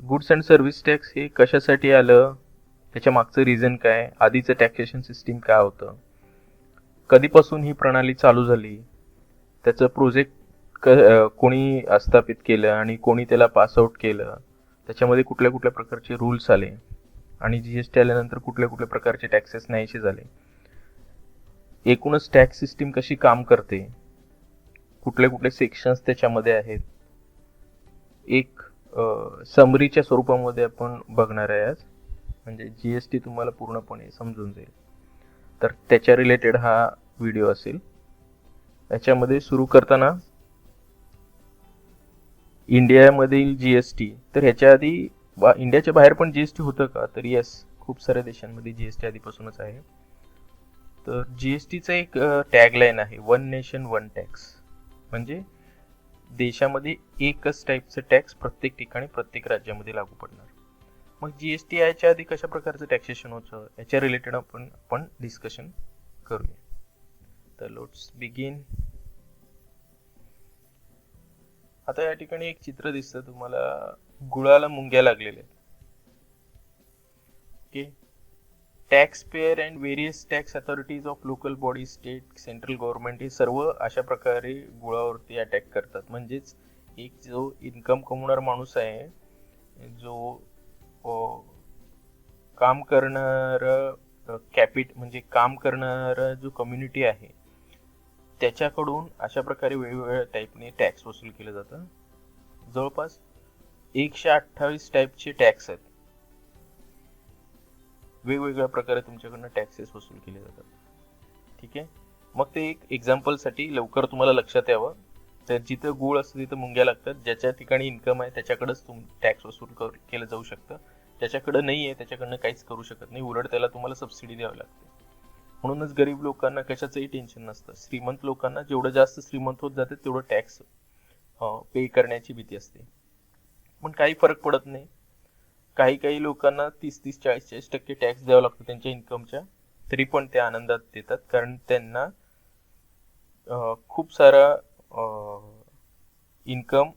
Goods and service tax हे कशासाठी आलं, त्याच्या मागचं रिझन काय, आधीचं टॅक्सेशन सिस्टीम काय होतं, कधीपासून ही प्रणाली चालू झाली, त्याचं प्रोजेक्ट कोणी स्थापित केलं आणि कोणी त्याला पासआउट केलं, त्याच्यामध्ये कुठल्या कुठल्या प्रकारचे रूल्स आले आणि जीएसटी आल्यानंतर कुठल्या कुठल्या प्रकारचे टॅक्सेस नाहीसे झाले, एकूणच टॅक्स सिस्टीम कशी काम करते, कुठले कुठले सेक्शन्स त्याच्यामध्ये आहेत, एक समरीच्या स्वरूपामध्ये आपण बघणार आहे आज. म्हणजे जीएसटी तुम्हाला पूर्णपणे समजून जाईल. तर त्याच्या रिलेटेड हा व्हिडिओ असेल. याच्यामध्ये सुरू करताना इंडियामधील जीएसटी, तर ह्याच्या आधी इंडियाच्या बाहेर पण जीएसटी होतं का, तर येस, खूप साऱ्या देशांमध्ये जीएसटी आधीपासूनच आहे. तर जीएसटीचं एक टॅगलाईन आहे, वन नेशन वन टॅक्स. म्हणजे देशामध्ये एकच टाईपचं टॅक्स प्रत्येक ठिकाणी प्रत्येक राज्यामध्ये लागू पडणार. मग जीएसटी याच्या आधी कशा प्रकारचं टॅक्सेशन होतं याच्या रिलेटेड आपण डिस्कशन करूया. तर लेट्स बिगिन. आता या ठिकाणी एक चित्र दिसतं तुम्हाला, गुळाला मुंग्या लागलेल्या आहेत. Okay. Tax pair and various tax authorities of local body, state, central government हे सर्व अशा प्रकारे गुळावरती अटॅक करतात. म्हणजेच एक जो इन्कम कमवणारा माणूस आहे, जो काम करणार म्हणजे काम करणारा जो कम्युनिटी आहे, त्याच्याकडून अशा प्रकारे वेगवेगळ्या टाईपने टॅक्स वसूल केलं जातं. जवळपास 128 टाईपचे टॅक्स आहेत. वेगवेगळ्या प्रकारे तुमच्याकडनं टॅक्सेस वसूल केले जातात. ठीक आहे. मग ते एक एक्झाम्पलसाठी लवकर तुम्हाला लक्षात यावं, तर जिथं गुळ असतं तिथं मुंग्या लागतात. ज्याच्या ठिकाणी इन्कम आहे त्याच्याकडेच टॅक्स वसूल केलं जाऊ शकतं. ज्याच्याकडे नाही आहे त्याच्याकडनं काहीच करू शकत नाही, उलट त्याला तुम्हाला सबसिडी द्यावी लागते. म्हणूनच गरीब लोकांना कशाचंही टेन्शन नसतं. श्रीमंत लोकांना जेवढं जास्त श्रीमंत होत जाते तेवढं टॅक्स पे करण्याची भीती असते, पण काही फरक पडत नाही. काही लोकांना 30-30, 40-40% टॅक्स द्यावा लागतो त्यांच्या इन्कमच्या, तरी पण ते आनंदात देतात, कारण त्यांना खूप सारा इन्कम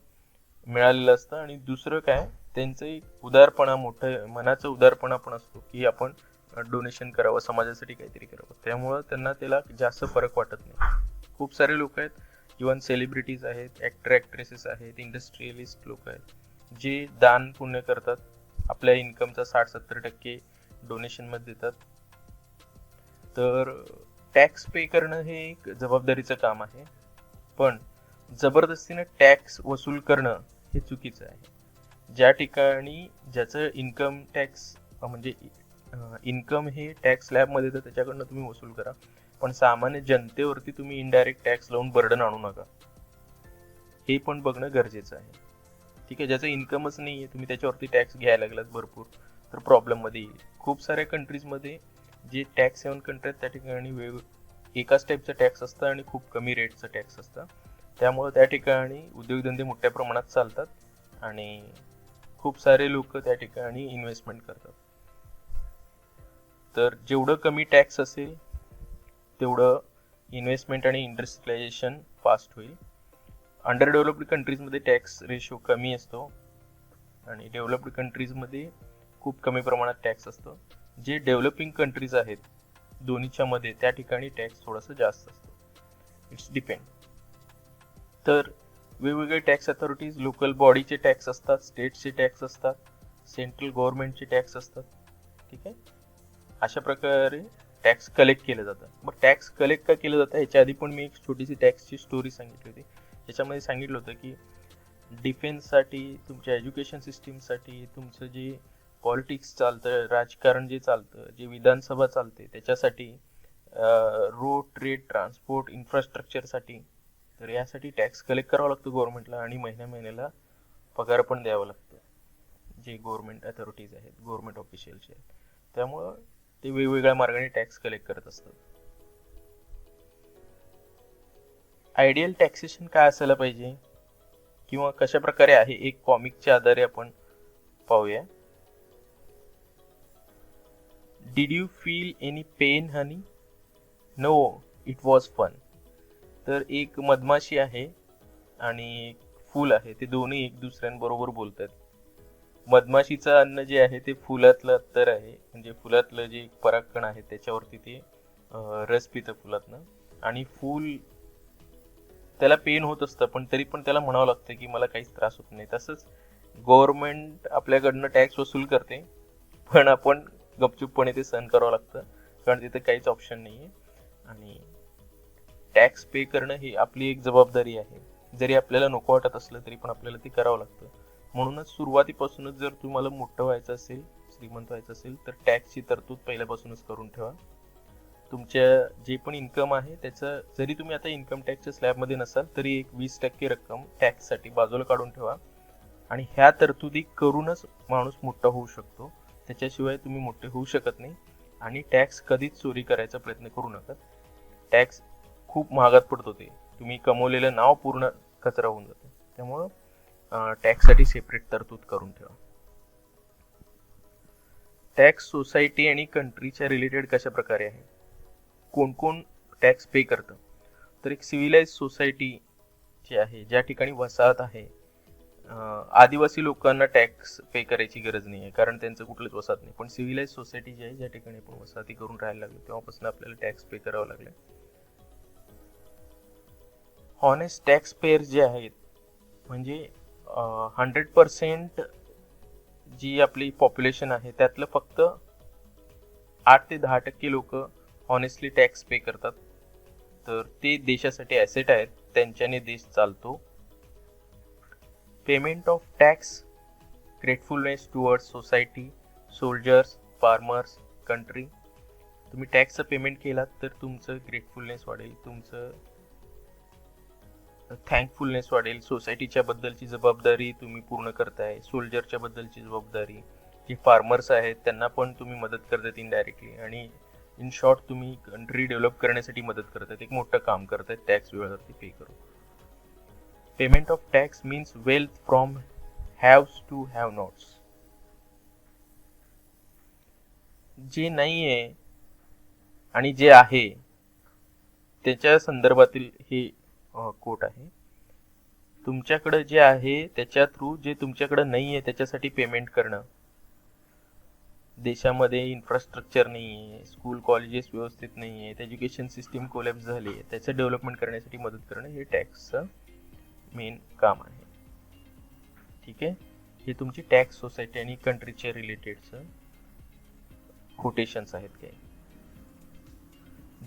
मिळालेलं असतं. आणि दुसरं काय, त्यांचं एक उदारपणा, मोठं मनाचा उदारपणा पण असतो की आपण डोनेशन करावं, समाजासाठी काहीतरी करावं. त्यामुळं त्यांना त्याला जास्त फरक वाटत नाही. खूप सारे लोक आहेत, इव्हन सेलिब्रिटीज आहेत, ॲक्टर ॲक्ट्रेसेस आहेत, इंडस्ट्रियलिस्ट लोक आहेत, जे दान पुण्य करतात, आपल्या इन्कमचा 60-70% डोनेशनमध्ये देतात. तर टॅक्स पे करणं हे एक जबाबदारीचं काम आहे, पण जबरदस्तीने टॅक्स वसूल करणं हे चुकीचं आहे. ज्या ठिकाणी ज्याचं इन्कम टॅक्स म्हणजे इन्कम हे टॅक्स स्लॅबमध्ये, तर त्याच्याकडनं तुम्ही वसूल करा, पण सामान्य जनतेवरती तुम्ही इनडायरेक्ट टॅक्स लावून बर्डन आणू नका. हे पण बघणं गरजेचं आहे. ठीक आहे. ज्याचं इन्कमच नाही आहे, तुम्ही त्याच्यावरती टॅक्स घ्यायला लागलात भरपूर, तर प्रॉब्लेममध्ये येईल. खूप साऱ्या कंट्रीजमध्ये जे टॅक्स हेवन कंट्री आहेत त्या ठिकाणी एकाच टाईपचं टॅक्स असतं आणि खूप कमी रेटचं टॅक्स असतं. त्यामुळं त्या ठिकाणी उद्योगधंदे मोठ्या प्रमाणात चालतात आणि खूप सारे लोक त्या ठिकाणी इन्व्हेस्टमेंट करतात. तर जेवढं कमी टॅक्स असेल तेवढं इन्व्हेस्टमेंट आणि इंडस्ट्रियलायझेशन फास्ट होईल. अंडर डेव्हलप्ड कंट्रीजमध्ये टॅक्स रेशो कमी असतो आणि डेव्हलप्ड कंट्रीजमध्ये खूप कमी प्रमाणात टॅक्स असतो. जे डेव्हलपिंग कंट्रीज आहेत दोन्हीच्या मध्ये, त्या ठिकाणी टॅक्स थोडासा जास्त असतो. It's depend. तर वेगवेगळे टॅक्स अथॉरिटीज, लोकल बॉडीचे टॅक्स असतात, स्टेटचे टॅक्स असतात, सेंट्रल गव्हर्नमेंटचे टॅक्स असतात. ठीक आहे. अशा प्रकारे टॅक्स कलेक्ट केलं जातं. मग टॅक्स कलेक्ट का केलं जातं ह्याच्या आधी पण मी एक छोटीशी टॅक्सची स्टोरी सांगितली होती. त्याच्यामध्ये सांगितलं होतं की डिफेन्ससाठी, तुमच्या एज्युकेशन सिस्टीमसाठी, तुमचं जे पॉलिटिक्स चालतं, राजकारण जे चालतं, जे विधानसभा चालते, त्याच्यासाठी रोड, ट्रेड, ट्रान्सपोर्ट, इन्फ्रास्ट्रक्चरसाठी, तर यासाठी टॅक्स कलेक्ट करावा लागतो गव्हर्नमेंटला आणि महिन्याला पगार पण द्यावा लागतो जे गव्हर्नमेंट अथॉरिटीज आहेत, गव्हर्नमेंट ऑफिशियल्स आहेत. त्यामुळं ते वेगवेगळ्या मार्गाने टॅक्स कलेक्ट करत असतात. आयडियल टॅक्सेशन काय असायला पाहिजे किंवा कशा प्रकारे आहे, एक कॉमिकच्या आधारे आपण पाहूया. Did you feel any pain honey? No, it was fun. तर एक मधमाशी आहे आणि एक फूल आहे, ते दोन्ही एक दुसऱ्यांबरोबर बोलतात. मधमाशीचं अन्न जे आहे ते फुलातलं अत्तर आहे, म्हणजे फुलातलं जे परागकण आहे त्याच्यावरती ते रस पितं फुलातनं, आणि फूल त्याला पेन होत असतं पण तरी पण त्याला म्हणावं लागतं की मला काहीच त्रास होत नाही. तसंच गव्हर्नमेंट आपल्याकडनं टॅक्स वसूल करते, पण आपण गपचूपपणे ते सहन करावं लागतं, कारण तिथे काहीच ऑप्शन नाही आहे. आणि टॅक्स पे करणं ही आपली एक जबाबदारी आहे. जरी आपल्याला नको वाटत असलं तरी पण आपल्याला ते करावं लागतं. म्हणूनच सुरुवातीपासूनच जर तुम्हाला मोठं व्हायचं असेल, श्रीमंत व्हायचं असेल, तर टॅक्सची तरतूद पहिल्यापासूनच करून ठेवा. तुमच्या जे पण इन्कम आहे त्याचं, जरी तुम्ही आता इन्कम टॅक्सच्या स्लॅबमध्ये नसाल तरी एक 20% रक्कम टॅक्ससाठी बाजूला काढून ठेवा. आणि ह्या तरतुदी करूनच माणूस मोठा होऊ शकतो, त्याच्याशिवाय तुम्ही मोठे होऊ शकत नाही. आणि टॅक्स कधीच चोरी करायचा प्रयत्न करू नका. टॅक्स खूप महागात पडतो, ते तुम्ही कमवलेलं नाव पूर्ण कचरा होऊन जातं. त्यामुळं टॅक्ससाठी सेपरेट तरतूद करून ठेवा. टॅक्स सोसायटी आणि कंट्रीच्या रिलेटेड कशा प्रकारे आहे, कोण कोण टॅक्स पे करतं. तर एक सिव्हिलाइज सोसायटी जी आहे, ज्या ठिकाणी वसाहत आहे, आदिवासी लोकांना टॅक्स पे करायची गरज नाही आहे, कारण त्यांचं कुठलंच वसाहत नाही. पण सिव्हिलाइज सोसायटी जी आहे, ज्या ठिकाणी आपण वसाहती करून राहायला लागलो, तेव्हापासून आपल्याला टॅक्स पे करावं लागलं. हॉनेस्ट टॅक्स पेयर जे आहेत, म्हणजे 100% जी आपली पॉप्युलेशन आहे त्यातलं फक्त 8 ते 10% लोक हॉनेस्टली टॅक्स पे करतात, तर ते देशासाठी ॲसेट आहेत, त्यांच्याने देश चालतो. Payment of tax, gratefulness towards society, soldiers, farmers, country. तुम्ही टॅक्सचं पेमेंट केलात तर तुमचं ग्रेटफुलनेस वाढेल, तुमचं थँकफुलनेस वाढेल, सोसायटीच्या बद्दलची जबाबदारी तुम्ही पूर्ण करताय, सोल्जरच्या बद्दलची जबाबदारी, जे फार्मर्स आहेत त्यांना पण तुम्ही मदत करतात इनडायरेक्टली, आणि इन शॉर्ट तुम्ही कंट्री डेव्हलप करण्यासाठी मदत करतात, एक मोठं काम करतायत टॅक्स वेळेवरती पे करून. Payment of tax means wealth from haves to have nots. जे नाही आहे आणि जे आहे त्याच्या संदर्भातील हे कोट आहे. तुमच्याकडे जे आहे त्याच्या थ्रू जे तुमच्याकडे नाही आहे त्याच्यासाठी पेमेंट करणं. देशामध्ये इन्फ्रास्ट्रक्चर नाही आहे, स्कूल कॉलेजेस व्यवस्थित नाही आहेत, एज्युकेशन सिस्टीम कोलॅप्स झाली आहे, त्याचं डेव्हलपमेंट करण्यासाठी मदत करणं हे टॅक्सचं मेन काम आहे. ठीक आहे, हे तुमची टॅक्स सोसायटी आणि कंट्रीच्या रिलेटेडचं कोटेशन्स आहेत काही.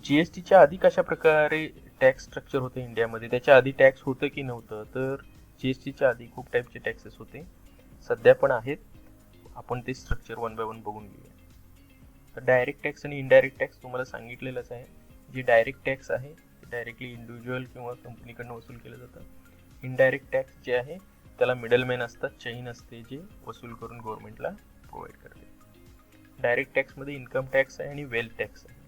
जीएसटीच्या आधी कशा प्रकारे टॅक्स स्ट्रक्चर होतं इंडियामध्ये, त्याच्या आधी टॅक्स होतं की नव्हतं, तर जीएसटीच्या आधी खूप टाईपचे टॅक्सेस होते, सध्या पण आहेत. आपण ते स्ट्रक्चर वन बाय वन बघून घेऊया. तर डायरेक्ट टॅक्स आणि इनडायरेक्ट टॅक्स तुम्हाला सांगितलेलंच आहे. जे डायरेक्ट टॅक्स आहे ते डायरेक्टली इंडिव्हिज्युअल किंवा कंपनीकडनं वसूल केलं जातं. इनडायरेक्ट टॅक्स जे आहे त्याला मिडलमॅन असतात, चैन असते जे वसूल करून गव्हर्नमेंटला प्रोव्हाइड करते. डायरेक्ट टॅक्समध्ये इन्कम टॅक्स आहे आणि वेल्थ टॅक्स आहे.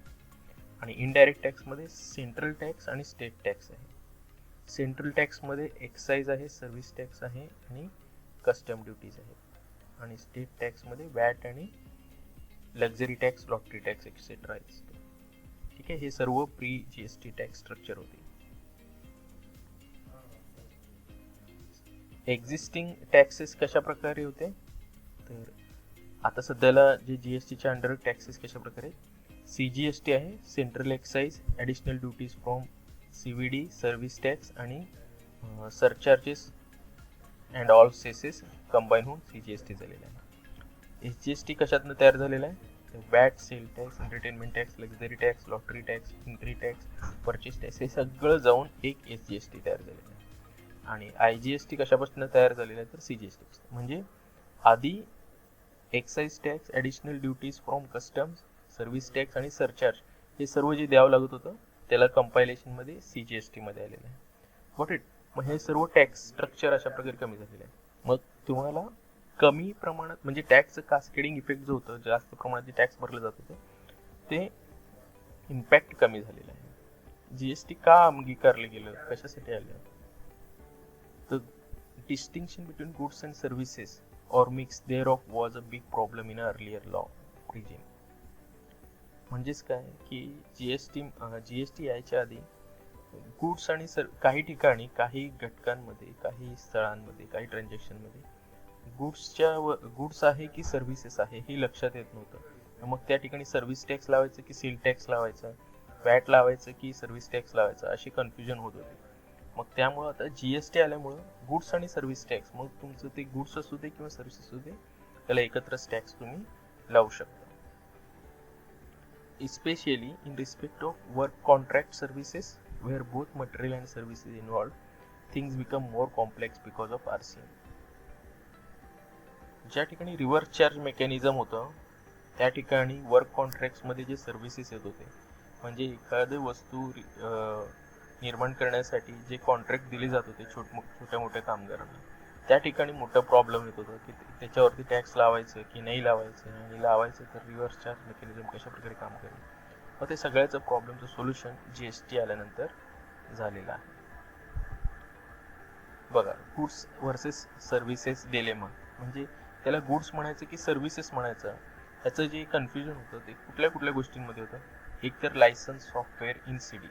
आणि इनडायरेक्ट टॅक्समध्ये सेंट्रल टॅक्स आणि स्टेट टॅक्स आहे. सेंट्रल टॅक्समध्ये एक्साईज आहे, सर्व्हिस टॅक्स आहे आणि कस्टम ड्युटीज आहे. आणि स्टेट टॅक्समध्ये वॅट आणि luxury tax, lottery tax etcetera असतो. ठीक आहे, हे सर्व प्री जीएसटी टॅक्स स्ट्रक्चर होते. एक्झिस्टिंग टॅक्सेस कशा प्रकारे होते, तर आता सध्याला जे जीएसटीच्या अंडर टॅक्सेस कशा प्रकारे, सीजीएसटी आहे, central excise, additional duties from CVD, service tax आणि surcharges and all cesses combine होऊन सीजीएसटी झालेला आहे. एसजीएसटी कशातनं तयार झालेला आहे, VAT, sale tax, entertainment tax, luxury tax, lottery tax, entry tax, purchase tax, हे सगळं जाऊन एक एसजीएसटी तयार झालेलं आहे. आणि आयजीएसटी कशापासून तयार झालेलं आहे, तर सीजीएसटी. म्हणजे आधी excise tax, additional duties from customs, service tax आणि सरचार्ज हे सर्व जे द्यावं लागत होतं त्याला कंपायलेशनमध्ये सीजीएसटीमध्ये आलेलं आहे. What it. मग हे सर्व टॅक्स स्ट्रक्चर अशा प्रकारे कमी झालेलं आहे. मग तुम्हाला कमी प्रमाणात, म्हणजे टॅक्सचं कास्केडिंग इफेक्ट जो होतं, जास्त प्रमाणात जे टॅक्स भरलं जात होतं ते इम्पॅक्ट कमी झालेलं आहे. जीएसटी का अंगीकारलं गेलं, कशासाठी आलं, तर distinction between goods and services or mix thereof was a big problem in a earlier law regime. म्हणजेच काय की जीएसटी यायच्या आधी गुड्स आणि काही ठिकाणी, काही घटकांमध्ये, काही स्थळांमध्ये, काही ट्रान्झॅक्शनमध्ये गुड्स आहे की सर्व्हिसेस आहे हे लक्षात येत नव्हतं. मग त्या ठिकाणी सर्व्हिस टॅक्स लावायचं की सेल टॅक्स लावायचा, वॅट लावायचं की सर्व्हिस टॅक्स लावायचं, अशी कन्फ्युजन होत होते. मग त्यामुळं आता जीएसटी आल्यामुळं गुड्स आणि सर्व्हिस टॅक्स, मग तुमचं ते गुड्स असू दे किंवा सर्व्हिस असू दे, त्याला एकत्रच टॅक्स तुम्ही लावू शकता. Especially in respect of work contract services where both material and service is involved, things become more complex because of RCM. ज्या ठिकाणी रिव्हर्स चार्ज मेकॅनिझम होतं त्या ठिकाणी वर्क कॉन्ट्रॅक्ट्समध्ये जे सर्व्हिसेस येत होते, म्हणजे एखादी वस्तू निर्माण करण्यासाठी जे कॉन्ट्रॅक्ट दिले जात होते छोट्या मोठ्या कामगारांना, त्या ठिकाणी मोठा प्रॉब्लेम येत होता की त्याच्यावरती टॅक्स लावायचं की नाही लावायचं, आणि लावायचं तर रिव्हर्स चार्ज मेकॅनिझम कशा प्रकारे काम करेल. मग ते सगळ्याचं प्रॉब्लेमचं सोल्युशन जीएसटी आल्यानंतर झालेलं आहे. बघा, गुड्स वर्सेस सर्व्हिसेस डिलेमा, म्हणजे त्याला गुड्स म्हणायचं की सर्व्हिसेस म्हणायचं, याचं जे कन्फ्युजन होतं ते कुठल्या गोष्टींमध्ये होतं. एक तर लायसन्स सॉफ्टवेअर इन सीडी,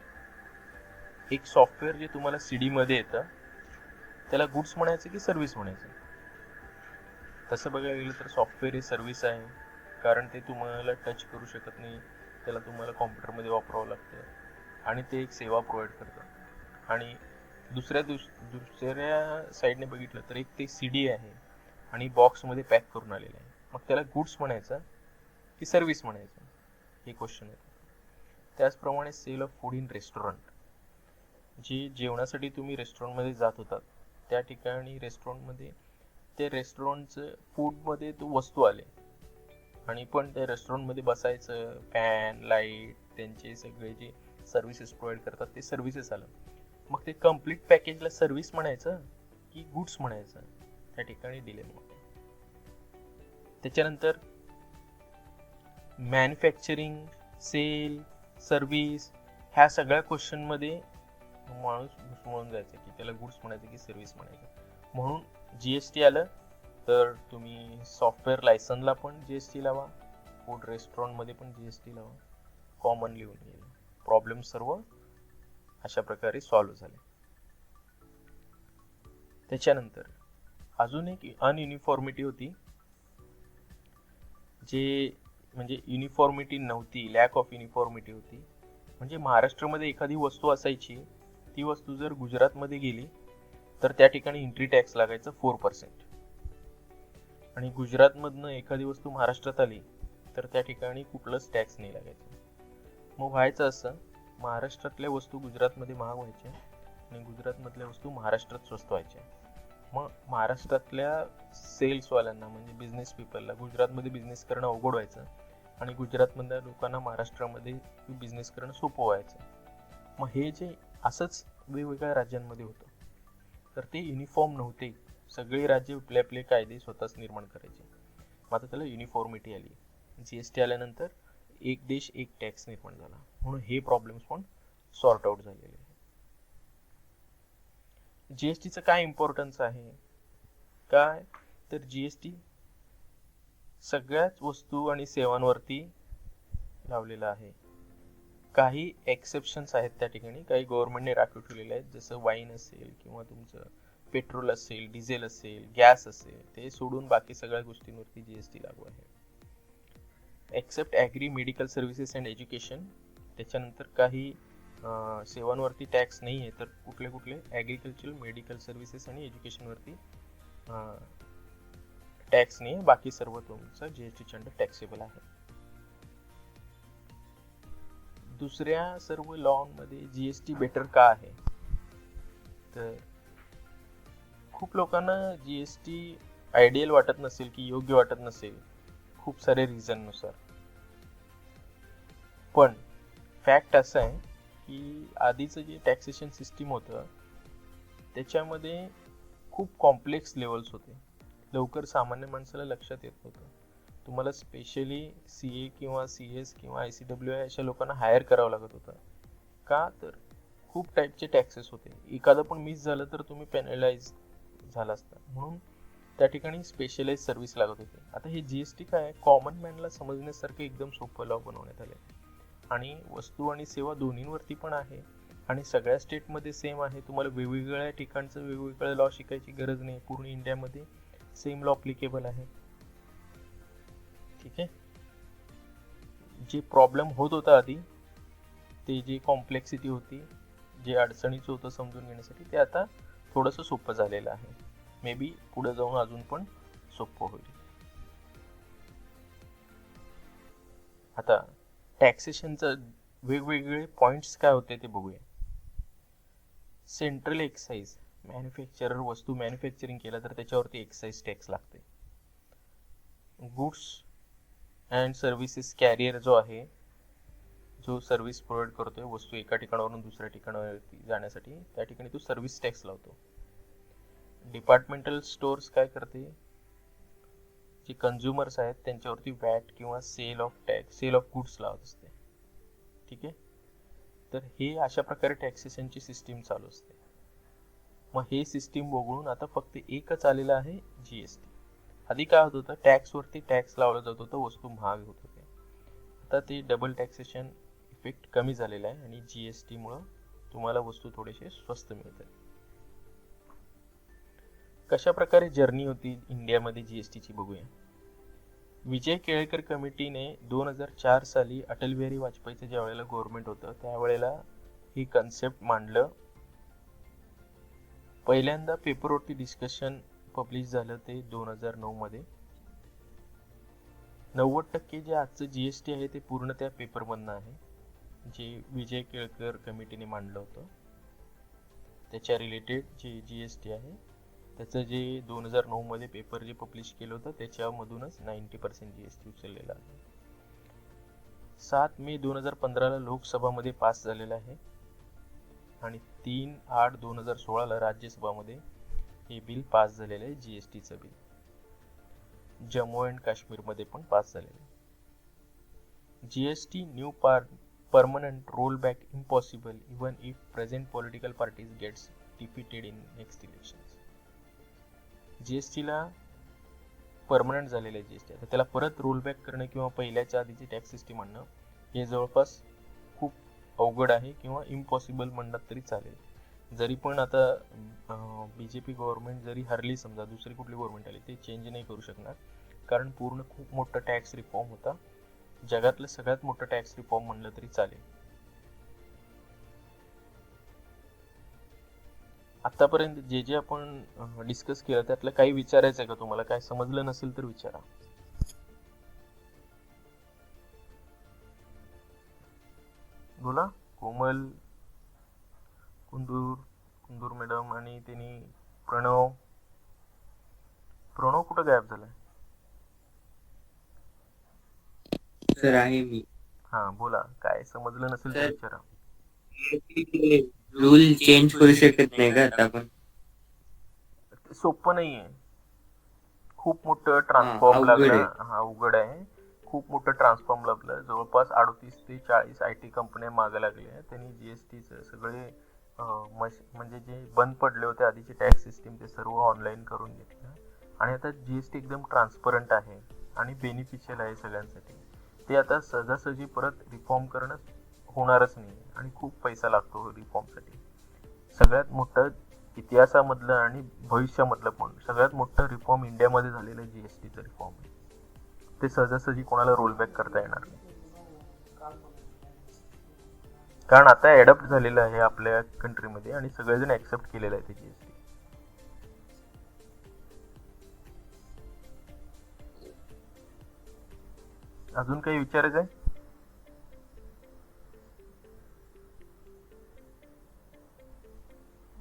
एक सॉफ्टवेअर जे तुम्हाला सीडी मध्ये येतं त्याला गुड्स म्हणायचं की सर्व्हिस म्हणायचं. तसं बघायला गेलं तर सॉफ्टवेअर हे सर्व्हिस आहे, कारण ते तुम्हाला टच करू शकत नाही, त्याला तुम्हाला कॉम्प्युटरमध्ये वापरावं लागतं आणि ते एक सेवा प्रोव्हाइड करतं. आणि दुसऱ्या साईडने बघितलं तर एक ते सीडी आहे आणि बॉक्समध्ये पॅक करून आलेलं आहे. मग त्याला गुड्स म्हणायचं की सर्व्हिस म्हणायचं, हे क्वेश्चन येतं. त्याचप्रमाणे sale of food in restaurant, जे जेवणासाठी तुम्ही रेस्टॉरंटमध्ये जात होतात त्या ठिकाणी रेस्टॉरंटमध्ये ते रेस्टॉरंटचं फूडमध्ये तो वस्तू आले आणि पण त्या रेस्टॉरंटमध्ये बसायचं, फॅन, लाईट, त्यांचे सगळे जे सर्व्हिसेस प्रोव्हाइड करतात ते सर्व्हिसेस आलं. मग ते कम्प्लीट पॅकेजला सर्व्हिस म्हणायचं की गुड्स म्हणायचं, त्या ठिकाणी डिलेमा होते. त्याच्यानंतर मॅन्युफॅक्चरिंग, सेल, सर्व्हिस, ह्या सगळ्या क्वेश्चनमध्ये माणूस घुसमळून जायचं की त्याला गुड्स म्हणायचं की सर्व्हिस म्हणायचं. म्हणून जीएसटी आलं तर तुम्ही सॉफ्टवेअर लायसनला पण जीएसटी लावा, फूड रेस्टॉरंटमध्ये पण जीएसटी लावा, कॉमन लिहून येईल. प्रॉब्लेम सर्व अशा प्रकारे सॉल्व्ह झाले. त्याच्यानंतर अजून एक अनयुनिफॉर्मिटी होती, जे म्हणजे युनिफॉर्मिटी नव्हती, लॅक ऑफ युनिफॉर्मिटी होती. म्हणजे महाराष्ट्रामध्ये एखादी वस्तू असायची, ती वस्तू जर गुजरातमध्ये गेली तर त्या ठिकाणी एंट्री टॅक्स लागायचा 4%, आणि गुजरातमधनं एखादी वस्तू महाराष्ट्रात आली तर त्या ठिकाणी कुठलंच टॅक्स नाही लागायचं. मग व्हायचं असं, महाराष्ट्रातल्या वस्तू गुजरातमध्ये महाग व्हायच्या आणि गुजरातमधल्या वस्तू महाराष्ट्रात स्वस्त व्हायच्या. मग महाराष्ट्रातल्या सेल्सवाल्यांना म्हणजे बिझनेस पीपलला गुजरातमध्ये बिझनेस करणं अवघड व्हायचं आणि गुजरातमधल्या लोकांना महाराष्ट्रामध्ये बिझनेस करणं सोपं व्हायचं. मग हे जे असंच वेगवेगळ्या राज्यांमध्ये होतं, तर ते युनिफॉर्म नव्हते. सगळे राज्य आपले कायदे स्वतःच निर्माण करायचे. मग आता त्याला युनिफॉर्मिटी आली. जीएसटी आल्यानंतर एक देश एक टॅक्स निर्माण झाला, म्हणून हे प्रॉब्लेम्स पण सॉर्ट आउट झालेले आहे. जीएसटीचं काय इम्पॉर्टन्स आहे काय, तर जीएसटी सगळ्याच वस्तू आणि सेवांवरती लावलेला आहे. काही एक्सेप्शन्स आहेत त्या ठिकाणी, काही गव्हर्नमेंटने राखीव ठेवलेले आहेत, जसं वाईन असेल किंवा तुमचं पेट्रोल असेल, डिझेल असेल, गॅस असेल, ते सोडून बाकी सगळ्या गोष्टींवरती जीएसटी लागू आहे. Except agri, medical services and education. त्याच्यानंतर काही सेवांवरती टॅक्स नाही आहे, तर कुठले ॲग्रिकल्चर, मेडिकल सर्व्हिसेस आणि एज्युकेशनवरती टॅक्स नाही आहे. बाकी सर्व तुमचं जीएसटीच्या अंडर टॅक्सेबल आहे. दुसऱ्या सर्व लॉमध्ये जीएसटी बेटर का आहे, तर खूप लोकांना जीएसटी आयडियल वाटत नसेल की योग्य वाटत नसेल, खूप सारे रिझननुसार. पण फॅक्ट असं आहे की आधीचं जे टॅक्सेशन सिस्टीम होतं त्याच्यामध्ये खूप कॉम्प्लेक्स लेवल्स होते, लवकर सामान्य माणसाला लक्षात येत नव्हतं. तुम्हाला स्पेशली सीए किंवा सीएस किंवा ICWI अशा लोकांना हायर करावं लागत होतं. का, तर खूप टाईपचे टॅक्सेस होते, एखादं पण मिस झालं तर तुम्ही पेनलाइज झाला असता, म्हणून त्या ठिकाणी स्पेशलाइज सर्व्हिस लागत होते. आता हे जीएसटी काय, कॉमन मॅनला समजण्यासारखं एकदम सोपं लॉ बनवण्यात आले आणि वस्तू आणि सेवा दोन्हीवरती पण आहे आणि सगळ्या स्टेटमध्ये सेम आहे. तुम्हाला वेगवेगळ्या ठिकाणचं वेगवेगळं लॉ शिकायची गरज नाही. पूर्ण इंडियामध्ये सेम लॉ अप्लिकेबल आहे. ठीक आहे. जे प्रॉब्लेम होत होता आधी, ते जी कॉम्प्लेक्सिटी होती, जे अडचणीचं होतं समजून घेण्यासाठी, ते आता थोडंसं सोपं झालेलं आहे. मे बी पुढे जाऊन अजून पण सोपं होईल. आता टॅक्सेशनचं वेगवेगळे पॉइंट्स काय होते ते बघूया. सेंट्रल एक्साइज, मॅन्युफॅक्चरर वस्तू मॅन्युफॅक्चरिंग केलं तर त्याच्यावरती एक्साइज टॅक्स लागते. गुड्स अँड सर्व्हिसेस कॅरियर जो आहे, जो सर्व्हिस प्रोव्हाइड करतोय वस्तू एका ठिकाणावरून दुसऱ्या ठिकाणावरती जाण्यासाठी, त्या ठिकाणी तो सर्व्हिस टॅक्स लावतो. डिपार्टमेंटल स्टोअर्स काय करते, जे कन्झ्युमर्स आहेत त्यांच्यावरती वॅट किंवा सेल ऑफ गुड्स लावत असते. ठीक आहे. तर हे अशा प्रकारे टॅक्सेशनची सिस्टीम चालू असते. मग हे सिस्टीम बघून आता फक्त एकच आलेलं आहे, जीएसटी. आधी काय होत होतं, टॅक्सवरती टॅक्स लावला जात होतं, वस्तू महाग होत होते. आता ते डबल टॅक्सेशन इफेक्ट कमी झालेला आहे आणि जीएसटी मुळे तुम्हाला वस्तू थोडेसे स्वस्त मिळतात. कशा प्रकारे जर्नी होती इंडियामध्ये जीएसटीची बघूया. विजय केळकर कमिटीने 2004 साली अटल बिहारी वाजपेयीचं ज्या वेळेला गव्हर्नमेंट होतं त्यावेळेला ही कन्सेप्ट मांडलं. पहिल्यांदा पेपरवरती डिस्कशन पब्लिश झालं ते 2009 मध्ये. 90% जे आजचं जीएसटी आहे ते पूर्ण त्या पेपरमधनं आहे, जे विजय केळकर कमिटीने मांडलं होतं. त्याच्या रिलेटेड जे जीएसटी आहे त्याचं जे 2009 मध्ये पेपर जे पब्लिश केलं होतं त्याच्यामधूनच 90% जीएसटी उचललेला आहे. 7 मे 2015 ला लोकसभामध्ये पास झालेला आहे आणि 3/8/2016 ला राज्यसभामध्ये हे बिल पास झालेलं आहे, जीएसटीचं बिल. जम्मू अँड काश्मीर मध्ये पण पास झालेलं आहे. GST new permanent rollback impossible even if present political parties gets defeated in next elections. जीएसटीला परमनंट झालेलं आहे जीएसटी. आता त्याला परत रोलबॅक करणं किंवा पहिल्याच्या आधीची टॅक्स सिस्टीम आणणं हे जवळपास खूप अवघड आहे किंवा इम्पॉसिबल म्हणलं तरी चालेल. जरी पण आता बीजेपी गव्हर्नमेंट जरी हरली, समजा दुसरी कुठली गव्हर्नमेंट आली, ते चेंज नाही करू शकणार, कारण पूर्ण खूप मोठा टॅक्स रिफॉर्म होता. जगातलं सगळ्यात मोठं टॅक्स रिफॉर्म म्हणलं तरी चालेल. आतापर्यंत जे जे आपण डिस्कस केलं त्यातलं काही विचारायचं आहे का तुम्हाला? काय समजलं नसेल तर विचारा. बोला. कोमल, कुंदूर मॅडम आणि त्यांनी प्रणव कुठं गायब झालाय? सर आहे मी. हा बोला, काय समजलं नसेल तर विचारा. रूल चेंज करू शकत नाही का आता आपण? सोपं नाहीये, खूप मोठं ट्रान्सफॉर्म लागलं. हा अवघड आहे, खूप मोठं ट्रान्सफॉर्म लागलं. जवळपास 38 ते 40 IT कंपन्या मागे लागल्या. त्यांनी जीएसटीचं सगळे म्हणजे जे बंद पडले होते आधीचे टॅक्स सिस्टीम ते सर्व ऑनलाईन करून घेतलं आणि आता जीएसटी एकदम ट्रान्सपरंट आहे आणि बेनिफिशियल आहे सगळ्यांसाठी. ते आता सहजासहजी परत रिफॉर्म करणं होणारच नाही आणि खूप पैसा लागतो रिफॉर्मसाठी. सगळ्यात मोठं इतिहासामधलं आणि भविष्यामधलं पण सगळ्यात मोठं रिफॉर्म इंडियामध्ये झालेलं आहे जीएसटीचं रिफॉर्म. ते सहजासहजी कोणाला रोलबॅक करता येणार नाही, कारण आता ऍडॉप्ट झालेलं आहे आपल्या कंट्रीमध्ये आणि सगळेजण ऍक्सेप्ट केलेलं आहे ते जीएसटी. अजून काही विचारायचं आहे?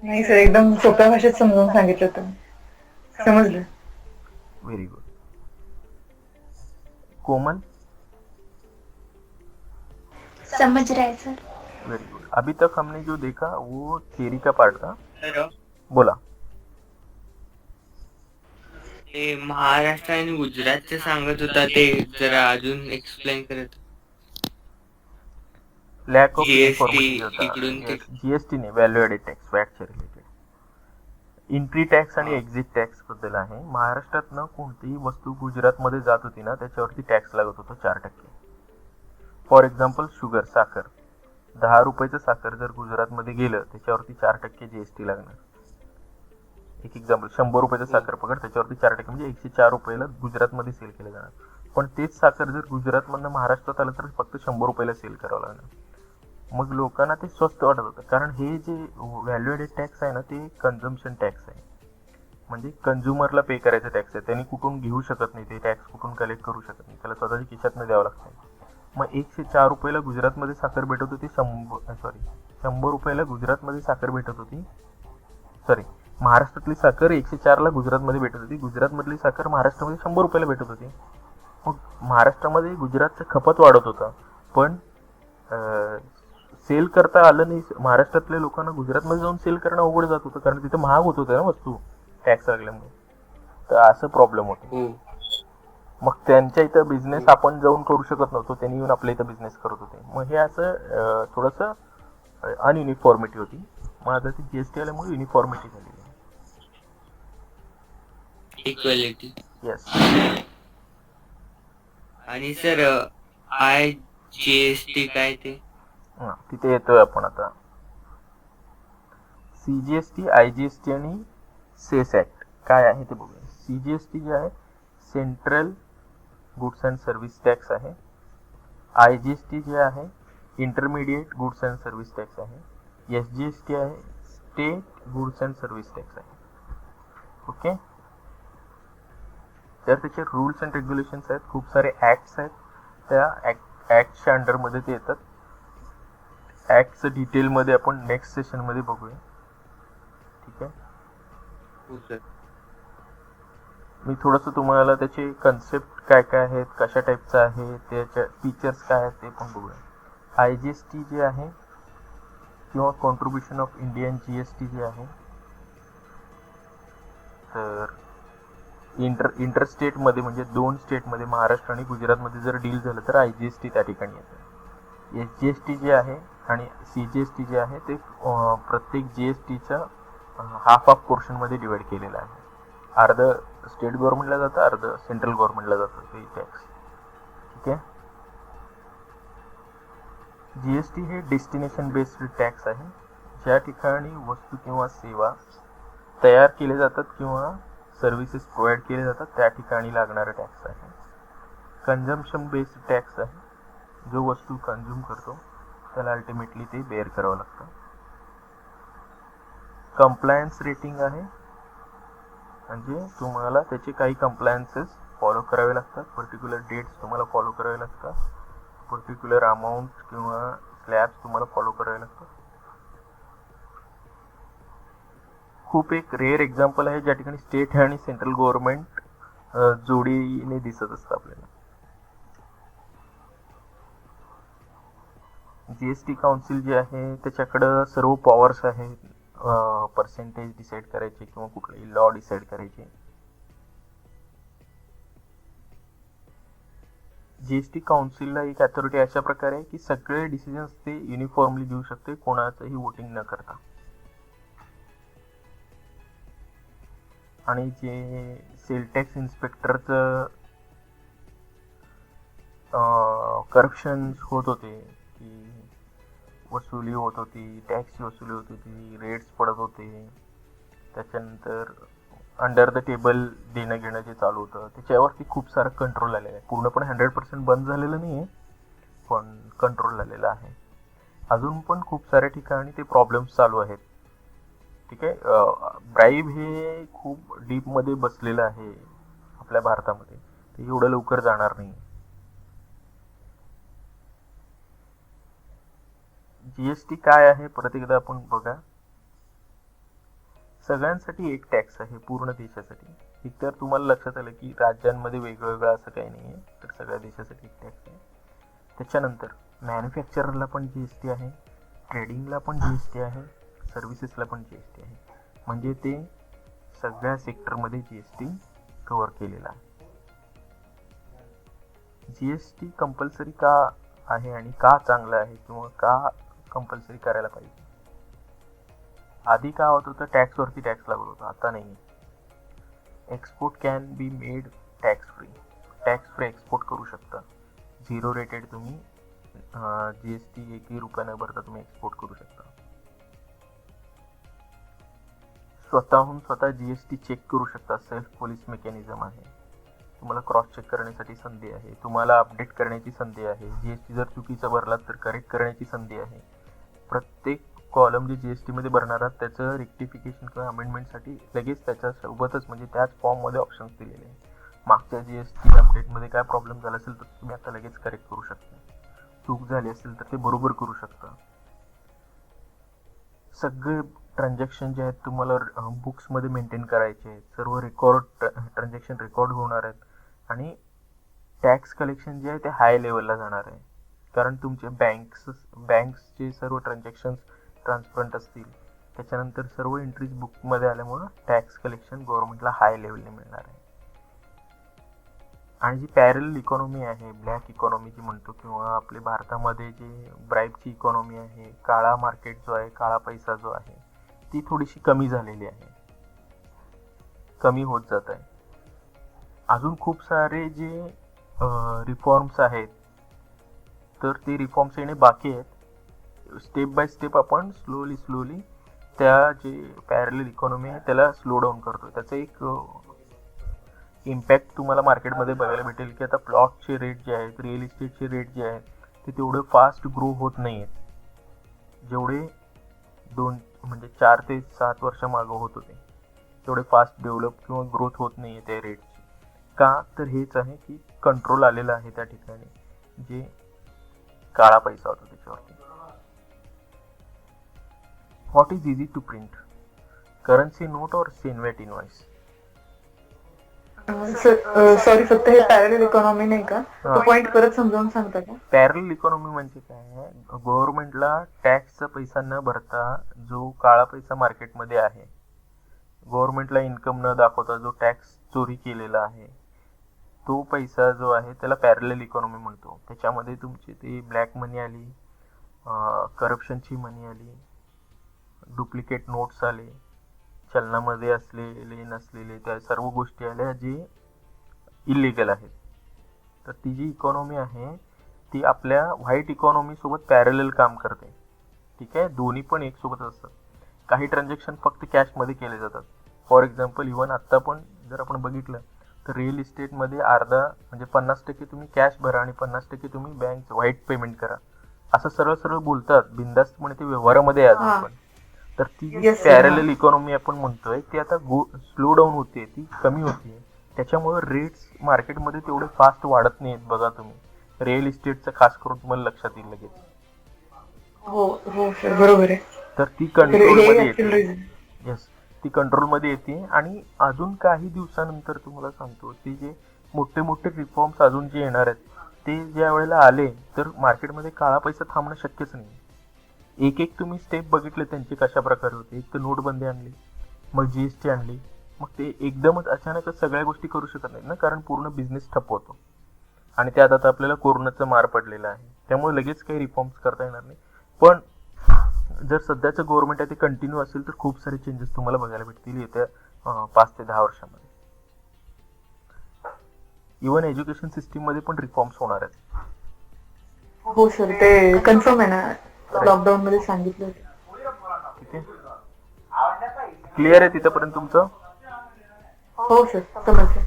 नाही सर, एकदम सोप्या भाषेत समजावून सांगितलं तुम्ही, समजलं. Very good. कोमल, समझ रहा है सर. Very good. अभी तक हमने जो देखा वो थियरी का पार्ट था. बोला. ते महाराष्ट्र आणि गुजरातचे सांगत होता, ते जरा अजून एक्सप्लेन करत. लॅक ऑफ GST इन्फॉर्मेटिव्ह होता. इकडून जीएसटी नाही, व्हॅल्यू ॲडेड टॅक्स, वॅटच्या रिलेटेड. एंट्री टॅक्स आणि हा. एक्झिट टॅक्स बद्दल आहे. महाराष्ट्रातनं कोणतीही वस्तू गुजरातमध्ये जात होती ना त्याच्यावरती टॅक्स लागत होता 4%. फॉर एक्झाम्पल शुगर, साखर. 10 रुपयाचं साखर जर गुजरातमध्ये गेलं त्याच्यावरती 4% जीएसटी लागणार. एक एक्झाम्पल 100 रुपयाचं साखर पकड, त्याच्यावरती 4% म्हणजे 104 रुपयाला गुजरातमध्ये सेल केलं जाणार. पण तेच साखर जर गुजरातमधनं महाराष्ट्रात आलं तर फक्त 100 रुपयाला सेल करावं लागणार. मग लोकांना ते स्वस्त वाटत होतं, कारण हे जे व्हॅल्यू ॲडेड टॅक्स आहे ना ते कन्झम्पशन टॅक्स आहे, म्हणजे कंझ्युमरला पे करायचं टॅक्स आहे. त्यांनी कुठून घेऊ शकत नाही, ते टॅक्स कुठून कलेक्ट करू शकत नाही, त्याला स्वतःच्या खिशातनं द्यावं लागतं. मग 104 रुपयाला गुजरातमध्ये साखर भेटत होती, 100 रुपयाला गुजरातमध्ये साखर भेटत होती, महाराष्ट्रातली साखर 104ला गुजरातमध्ये भेटत होती, गुजरातमधली साखर महाराष्ट्रामध्ये 100 रुपयाला भेटत होती. मग महाराष्ट्रामध्ये गुजरातचं खपत वाढत होतं, पण सेल करता आलं नाही. महाराष्ट्रातल्या लोकांना गुजरातमध्ये जाऊन सेल करणं अवघड जात होतं, कारण तिथं महाग होत होतं ना वस्तू टॅक्स लागल्यामुळे. तर असं प्रॉब्लेम होतो. मग त्यांच्या इथं बिझनेस आपण जाऊन करू शकत नव्हतो, त्यांनी येऊन आपल्या इथं बिझनेस करत होते. मग हे असं थोडंसं अनयुनिफॉर्मिटी होती. मग आता ती जीएसटी आल्यामुळे युनिफॉर्मिटी झाली आहे. इक्वॅलिटी. येस. आणि सर IGST काय ते? तिथे येतोय आपण आता. CGST, IGST आणि सेस ऍक्ट काय आहे ते बघूया. CGST जे आहे central goods and service tax आहे. IGST जे आहे intermediate goods and service tax आहे. SGST आहे state goods and service tax आहे. ओके. तर त्याचे रूल्स अँड रेग्युलेशन्स आहेत, खूप सारे ऍक्ट्स आहेत, त्या ऍक्टच्या अंडरमध्ये ते येतात. ऍक्टचं डिटेलमध्ये आपण नेक्स्ट सेशनमध्ये बघूया. ठीक आहे. मी थोडंसं तुम्हाला त्याचे कन्सेप्ट काय काय आहेत, कशा टाईपचं आहे, त्याच्या फीचर्स काय आहेत ते पण बघूया. IGST जे आहे किंवा कॉन्ट्रीब्युशन ऑफ इंडियन GST जे आहे, तर इंटरस्टेटमध्ये म्हणजे 2 स्टेटमध्ये महाराष्ट्र आणि गुजरातमध्ये जर डील झालं तर IGST त्या ठिकाणी येतं. SGST जे आहे आणि CGST जे आहे ते प्रत्येक GSTच्या हाफ पोर्शनमध्ये डिवाइड केलेलं आहे. अर्ध स्टेट गव्हर्नमेंटला जातं, अर्ध सेंट्रल गव्हर्नमेंटला जातं ते टॅक्स. ठीक आहे. GST हे डेस्टिनेशन बेस्ड टॅक्स आहे, ज्या ठिकाणी वस्तू किंवा सेवा तयार केले जातात किंवा सर्व्हिसेस प्रोव्हाइड केले जातात त्या ठिकाणी लागणारा टॅक्स आहे. कन्झम्पशन बेस्ड टॅक्स आहे, जो वस्तू कन्झ्युम करतो त्याला अल्टिमेटली ते बेअर करावं लागतं. कंप्लायन्स रेटिंग आहे, म्हणजे तुम्हाला त्याचे काही कंप्लायन्सेस फॉलो करावे लागतात, पर्टिक्युलर डेट्स तुम्हाला फॉलो करावे लागतात, पर्टिक्युलर अमाऊंट किंवा स्लॅब्स तुम्हाला फॉलो करावे लागतात. खूप एक रेअर एक्झाम्पल आहे ज्या ठिकाणी स्टेट आणि सेंट्रल गव्हर्नमेंट जोडीने दिसत असतं आपल्याला. GST काउन्सिल जे आहे त्याच्याकडं सर्व पॉवर्स आहेत, पर्सेंटेज डिसाईड करायचे किंवा कुठलाही लॉ डिसाईड करायचे. GST काउन्सिलला एक अथॉरिटी अशा प्रकारे आहे की सगळे डिसिजन्स ते युनिफॉर्मली घेऊ शकते, कोणाचंही वोटिंग न करता. आणि जे सेल टॅक्स इन्स्पेक्टरचं करप्शन होत होते, की वसुली होत होती, टॅक्सची वसुली होत होती, रेट्स पडत होते, त्याच्यानंतर अंडर द टेबल देणं घेणं जे चालू होतं त्याच्यावरती खूप सारं कंट्रोल आलेलं आहे. पूर्णपणे 100% बंद झालेलं नाही आहे, पण कंट्रोल आलेलं आहे. अजून पण खूप साऱ्या ठिकाणी ते प्रॉब्लेम्स चालू आहेत. ठीक आहे. ब्राईब हे खूप डीपमध्ये बसलेलं आहे आपल्या भारतामध्ये, ते एवढं लवकर जाणार नाही. GST काय आहे परत एकदा आपण बघा. सगळ्यांसाठी एक टॅक्स आहे पूर्ण देशासाठी. एकतर तुम्हाला लक्षात आलं की राज्यांमध्ये वेगवेगळं असं काही नाही आहे, तर सगळ्या देशासाठी एक टॅक्स आहे. त्याच्यानंतर मॅन्युफॅक्चररला पण GST आहे, ट्रेडिंगला पण GST आहे, सर्व्हिसेसला पण GST आहे. म्हणजे ते सगळ्या सेक्टरमध्ये GST कव्हर केलेला आहे. GST कंपल्सरी का आहे आणि का चांगलं आहे किंवा का कंपल्सरी करायला पाहिजे. आधी काय होत होतं, टॅक्सवरती टॅक्स लागत होता, आता नाही. Export can be made tax free. Tax free export करू शकता. 0 रेटेड तुम्ही GST 1 रुपया न भरता तुम्ही एक्सपोर्ट करू शकता. स्वतःहून स्वतः जीएसटी चेक करू शकता. सेल्फ पोलीस मेकॅनिझम आहे. तुम्हाला क्रॉस चेक करण्यासाठी संधी आहे. तुम्हाला अपडेट करण्याची संधी आहे. जीएसटी जर चुकीचं भरलात तर करेक्ट करण्याची संधी आहे. प्रत्येक कॉलम जे जीएसटी मध्ये भरणार आहात त्याचं रेक्टिफिकेशन किंवा अमेंडमेंटसाठी लगेच त्याच्यासोबतच म्हणजे त्याच फॉर्ममध्ये ऑप्शन्स दिलेले आहे. मागच्या जीएसटी अपडेटमध्ये काय प्रॉब्लेम झाला असेल तर तुम्ही आता लगेच करेक्ट करू शकता. चूक झाली असेल तर ते बरोबर करू शकता. सगळे ट्रान्झॅक्शन जे आहेत तुम्हाला बुक्समध्ये मेंटेन करायचे आहेत. सर्व ट्रान्झॅक्शन रेकॉर्ड होणार आहेत आणि टॅक्स कलेक्शन जे आहे ते हाय लेवलला जाणार आहे. कारण तुमचे बँक्सचे सर्व ट्रान्झॅक्शन ट्रान्सपरंट असतील. त्याच्यानंतर सर्व एंट्रीज बुकमध्ये आल्यामुळं टॅक्स कलेक्शन गव्हर्नमेंटला हाय लेवलने मिळणार आहे. आणि जी पॅरल इकॉनॉमी आहे, ब्लॅक इकॉनॉमी जी म्हणतो, किंवा आपले भारतामध्ये जे ब्राईबची इकॉनॉमी आहे, काळा मार्केट जो आहे, काळा पैसा जो आहे, ती थोडीशी कमी झालेली आहे, कमी होत जात आहे. अजून खूप सारे जे रिफॉर्म्स आहेत तर ते रिफॉर्म्स येणे बाकी आहेत. स्टेप बाय स्टेप आपण स्लोली त्या जे पॅरल इकॉनॉमी आहे त्याला स्लो डाऊन करतो. त्याचं एक इम्पॅक्ट तुम्हाला मार्केटमध्ये बघायला भेटेल की आता प्लॉटचे रेट जे आहेत, रिअल इस्टेटचे रेट जे आहेत ते तेवढे फास्ट ग्रो होत नाही आहेत जेवढे 4 ते 7 वर्ष मागं होत होते. तेवढे फास्ट डेव्हलप किंवा ग्रोथ होत नाही आहे त्या रेटची. का तर हेच आहे की कंट्रोल आलेलं आहे त्या ठिकाणी जे काळा पैसा होता त्याच्यावरती. What is easy to print, currency note और सेनवेट इनवॉइस? सॉरी, फक्त हे पॅरल इकॉनॉमी नाही का, तो पॉइंट परत समजावून सांगता का? पॅरल इकॉनॉमी म्हणजे काय आहे? गव्हर्नमेंटला टॅक्सचा पैसा न भरता जो काळा पैसा मार्केटमध्ये आहे, गव्हर्नमेंटला इन्कम न दाखवता जो टॅक्स चोरी केलेला आहे, तो पैसा जो आहे त्याला पॅरल इकॉनॉमी म्हणतो. त्याच्यामध्ये तुमची ती ब्लॅक मनी आली, करप्शनची मनी आली, डुप्लिकेट नोट्स आले, चलनामध्ये असलेले नसलेले त्या सर्व गोष्टी आल्या जे इलिगल आहेत. तर ती जी इकॉनॉमी आहे ती आपल्या व्हाईट इकॉनॉमी सोबत पॅरलल काम करते. ठीक आहे, दोन्ही पण एक सोबत असतात. काही ट्रान्झॅक्शन फक्त कॅशमध्ये केले जातात. फॉर एक्झाम्पल इव्हन आत्ता पण जर आपण बघितलं तर रिअल इस्टेटमध्ये अर्धा 50% तुम्ही कॅश भरा आणि 50% तुम्ही बँक व्हाईट पेमेंट करा असं सरळ सरळ बोलतात, बिंदास्तपणे ते व्यवहारामध्ये आहे अजून पण. तर ती जी पॅरलल इकॉनॉमी आपण म्हणतोय ती आता स्लो डाऊन होते, ती कमी होते. त्याच्यामुळे रेट्स मार्केटमध्ये तेवढे फास्ट वाढत नाहीत. बघा तुम्ही रिअल इस्टेटचं खास करून तुम्हाला लक्षात येईल लगेच. हो हो सर, बरोबर आहे. तर ती कंट्रोलमध्ये येते. reason. येस, ती कंट्रोलमध्ये येते. आणि अजून काही दिवसानंतर तुम्हाला सांगतो ते जे मोठे मोठे रिफॉर्म्स अजून जे येणार आहेत ते ज्या वेळेला आले तर मार्केटमध्ये काळा पैसा थांबणं शक्यच नाही. एक एक तुम्ही स्टेप बघितले त्यांचे कशा प्रकारे होते. एक तर नोटबंदी आणली, मग जीएसटी आणली, मग ते एकदमच अचानकच सगळ्या गोष्टी करू शकत नाहीत ना, कारण पूर्ण बिझनेस ठप्प होतो. आणि त्यात आता आपल्याला कोरोनाचा मार पडलेला आहे, त्यामुळे लगेच काही रिफॉर्म्स करता येणार नाही. पण जर सध्याचं गव्हर्नमेंट आहे ते कंटिन्यू असेल तर खूप सारे चेंजेस तुम्हाला बघायला भेटतील येत्या 5 ते 10 वर्षामध्ये. इव्हन एज्युकेशन सिस्टीम मध्ये पण रिफॉर्म्स होणार आहेत. हो सर, ते कन्फर्म आहे ना, लॉकडाऊन मध्ये सांगितलं होतं. ठीक आहे, क्लिअर आहे तिथपर्यंत तुमचं? हो सर, समजलं.